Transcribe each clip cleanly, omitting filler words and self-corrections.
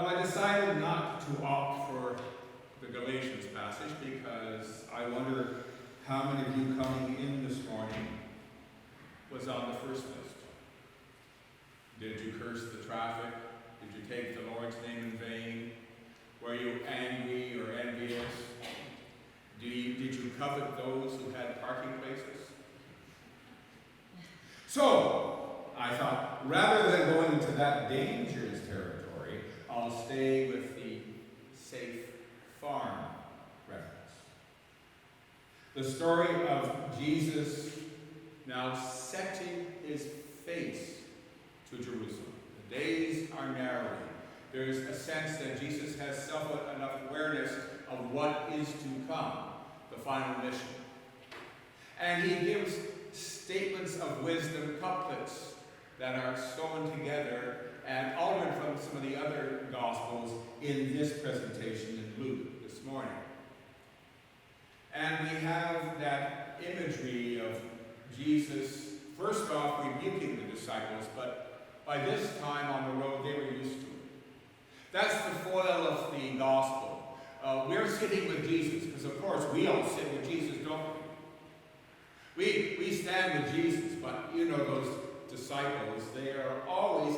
Well, I decided not to opt for the Galatians passage because I wonder how many of you coming in this morning was on the first list. Did you curse the traffic? Did you take the Lord's name in vain? Were you angry or envious? Did you covet those who had parking places? So, I thought, rather than going into that dangerous territory, I'll stay with the safe farm reference. The story of Jesus now setting his face to Jerusalem. The days are narrowing. There's a sense that Jesus has somewhat enough awareness of what is to come, the final mission. And he gives statements of wisdom, couplets that are sewn together and altered from some of the other Gospels in this presentation in Luke this morning. And we have that imagery of Jesus, first off, rebuking the disciples, but by this time on the road, they were used to it. That's the foil of the Gospel. We're sitting with Jesus, because of course we all sit with Jesus, don't we? We stand with Jesus, but you know those disciples, they are always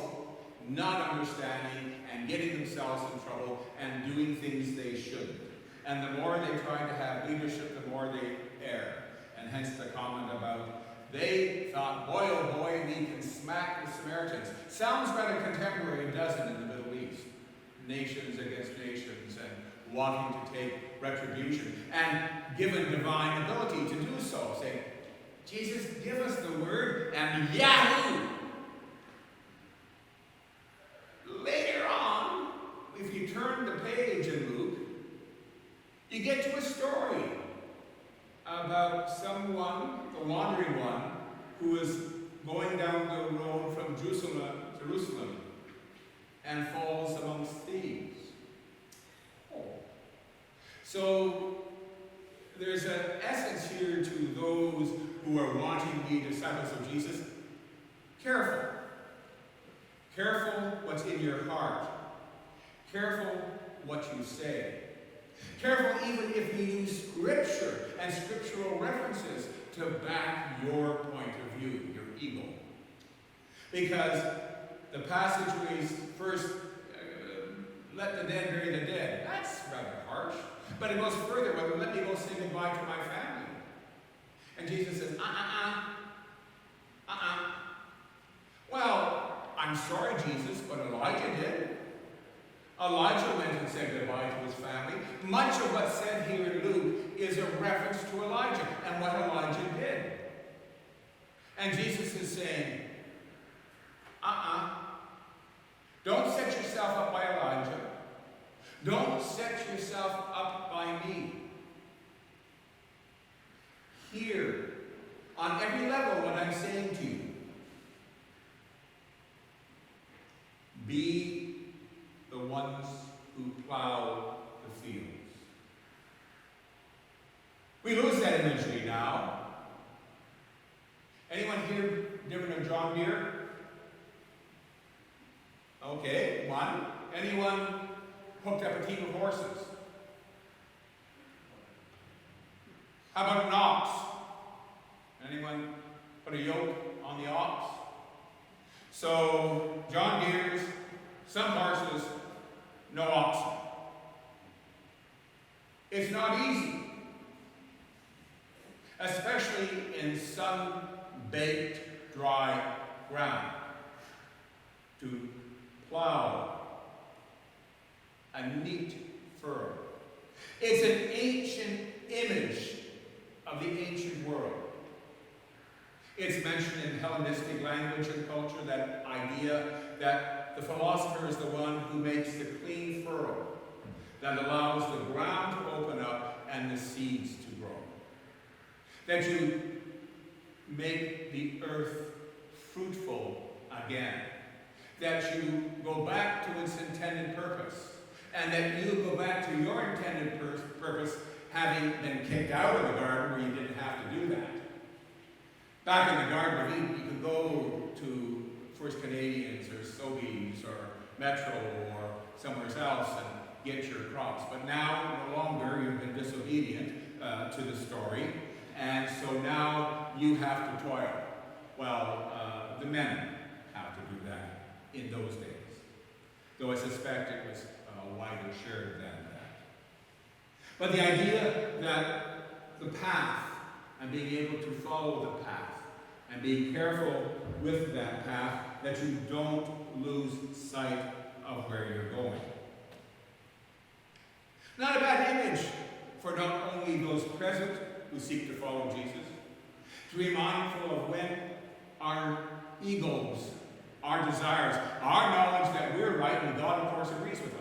not understanding and getting themselves in trouble and doing things they shouldn't. And the more they try to have leadership, the more they err. And hence the comment about they thought, boy oh boy, we can smack the Samaritans. Sounds rather contemporary, doesn't it, in the Middle East? Nations against nations and wanting to take retribution. And given divine ability to do so, say, Jesus, give us the word, and yahoo! Later on, if you turn the page in Luke, you get to a story about someone, the wandering one, who is going down the road from Jerusalem and falls amongst thieves. So there's an essence here to those who are wanting to be disciples of Jesus. Careful. Careful what's in your heart. Careful what you say. Careful even if you use scripture and scriptural references to back your point of view, your ego. Because the passage reads, first, let the dead bury the dead. That's rather harsh. But it goes further, well, let me go say goodbye to my family. And Jesus says, Well, I'm sorry, Jesus, but Elijah did. Elijah went and said goodbye to his family. Much of what's said here in Luke is a reference to Elijah and what Elijah did. And Jesus is saying, Don't set yourself up by Elijah. Don't set yourself up by me. Hear on every level what I'm saying to you. Be the ones who plow the fields. We lose that imagery now. Anyone here driven a John Deere? Okay, one. Anyone hooked up a team of horses? How about an ox? Anyone put a yoke on the ox? So, John Deere's, some horses, no oxen. It's not easy, especially in sun-baked, dry ground, to plow a neat furrow. It's an ancient image of the ancient world. It's mentioned in Hellenistic language and culture, that idea that the philosopher is the one who makes the clean furrow that allows the ground to open up and the seeds to grow. That you make the earth fruitful again. That you go back to its intended purpose. And that you go back to your intended purpose, having been kicked out of the garden where you didn't have to do that. Back in the Garden of Eden, you could go to First Canadians or Sobeys or Metro or somewhere else and get your crops. But now, no longer, you've been disobedient to the story, and so now you have to toil. Well, the men have to do that in those days, though I suspect it was wider shared than that. But the idea that the path and being able to follow the path and being careful with that path, that you don't lose sight of where you're going. Not a bad image for not only those present who seek to follow Jesus, to be mindful of when our egos, our desires, our knowledge that we're right, and God, of course, agrees with us.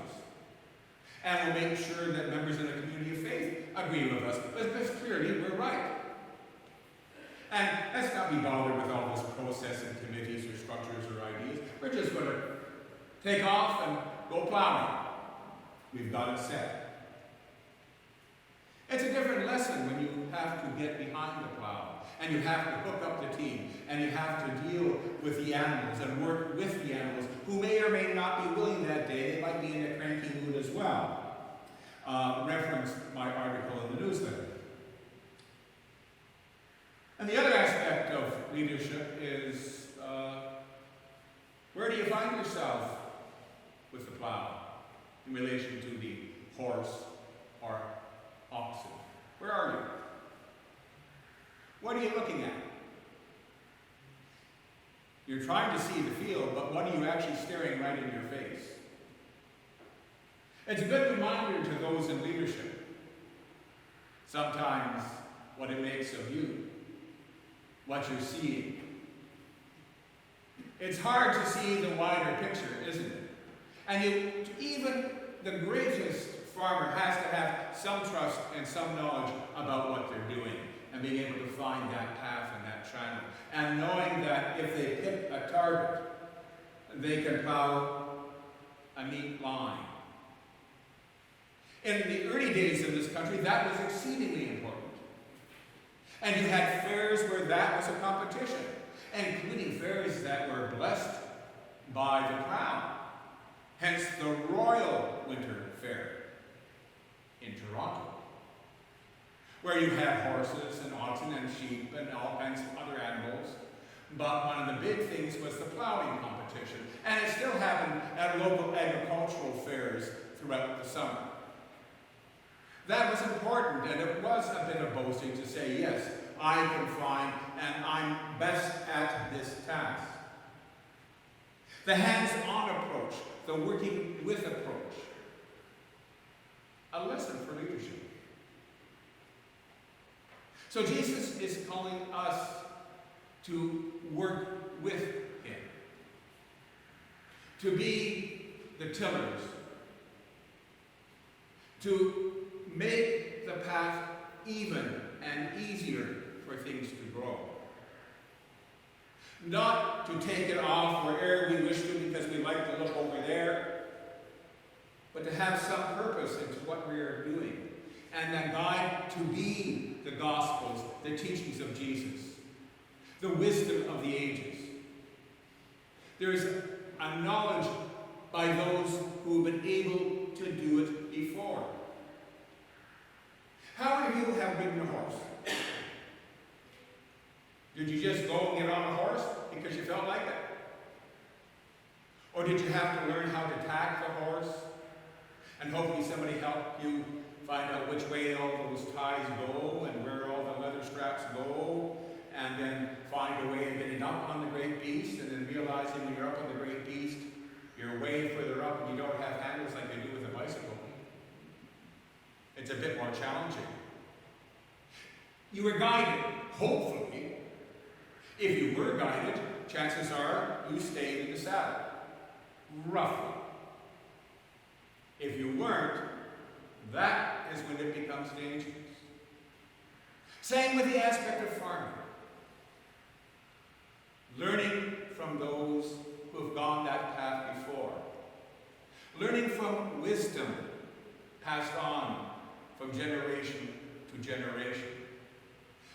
And we'll make sure that members in the community of faith agree with us, but clearly we're right. And let's not be bothered with all this process and committees or structures or ideas. We're just going to take off and go plowing. We've got it set. It's a different lesson when you have to get behind the plow, and you have to hook up the team, and you have to deal with the animals and work with the animals who may or may not be willing that day. They might be in a cranky mood as well. Reference my article in the newsletter. And the other aspect of leadership is, where do you find yourself with the plow in relation to the horse or oxen? Where are you? What are you looking at? You're trying to see the field, but what are you actually staring right in your face? It's a good reminder to those in leadership, sometimes what it makes of you, what you're seeing. It's hard to see the wider picture, isn't it? And even the greatest farmer has to have some trust and some knowledge about what they're doing and being able to find that path and that channel. And knowing that if they pick a target, they can plow a neat line. In the early days of this country, that was exceedingly important. And you had fairs where that was a competition, including fairs that were blessed by the crown. Hence the Royal Winter Fair in Toronto, where you had horses and oxen and sheep and all kinds of other animals. But one of the big things was the plowing competition. And it still happened at local agricultural fairs throughout the summer. That was important, and it was a bit of boasting to say, yes, I can find, and I'm best at this task. The hands-on approach, the working with approach, a lesson for leadership. So Jesus is calling us to work with him, to be the tillers, to make the path even and easier for things to grow. Not to take it off wherever we wish to because we like to look over there, but to have some purpose into what we are doing. And that guide to be the Gospels, the teachings of Jesus, the wisdom of the ages. There is a knowledge by those who have been able to do it before. How many of you have ridden a horse? Did you just go and get on a horse because you felt like it? Or did you have to learn how to tack the horse? And hopefully somebody helped you find out which way all those ties go and where all the leather straps go, and then find a way of getting up on the great beast, and then realizing when you're up on the great beast, you're way further up and you don't have handles like they do with a bicycle. It's a bit more challenging. You were guided, hopefully. If you were guided, chances are you stayed in the saddle, roughly. If you weren't, that is when it becomes dangerous. Same with the aspect of farming. Learning from those who have gone that path before. Learning from wisdom passed on from generation to generation.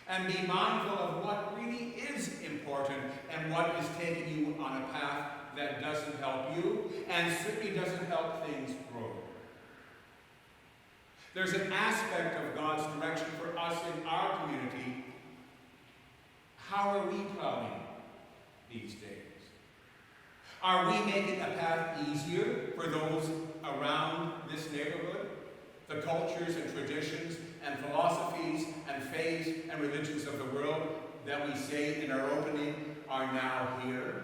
And be mindful of what really is important and what is taking you on a path that doesn't help you, and certainly doesn't help things grow. There's an aspect of God's direction for us in our community. How are we plowing these days? Are we making a path easier for those around this neighborhood? The cultures and traditions and philosophies and faiths and religions of the world that we say in our opening are now here?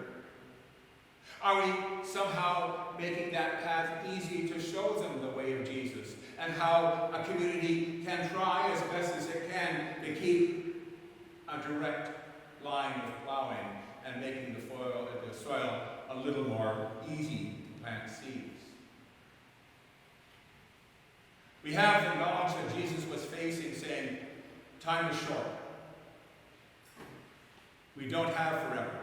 Are we somehow making that path easy to show them the way of Jesus, and how a community can try as best as it can to keep a direct line of plowing and making the soil a little more easy to plant seeds? We have the knowledge that Jesus was facing, saying, time is short. We don't have forever.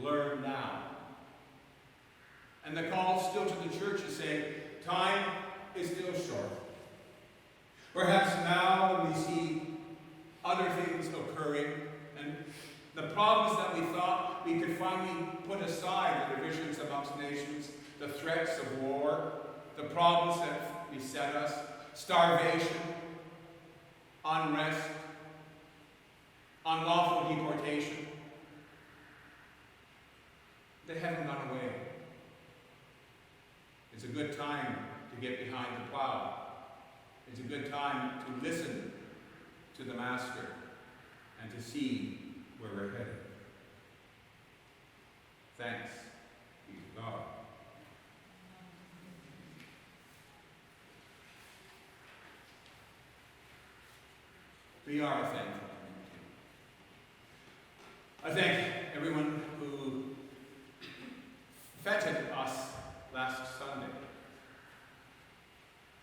Learn now. And the call still to the church is saying, time is still short. Perhaps now when we see other things occurring, and the problems that we thought we could finally put aside, the divisions amongst nations, the threats of war, the problems that beset us, starvation, unrest, unlawful deportation, they haven't gone away. It's a good time to get behind the plow. It's a good time to listen to the Master and to see where we're headed. Thanks be to God. We are a thankful community. I thank everyone who feted us last Sunday.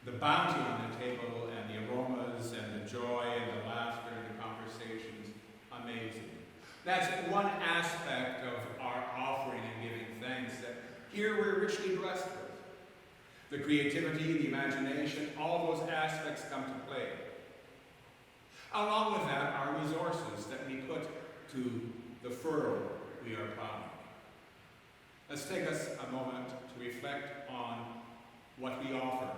The bounty on the table and the aromas and the joy and the laughter and the conversations, amazing. That's one aspect of our offering and giving thanks that here we're richly blessed with. The creativity, the imagination, all those aspects come to play. Along with that, our resources that we put to the furrow we are plowing. Let's take us a moment to reflect on what we offer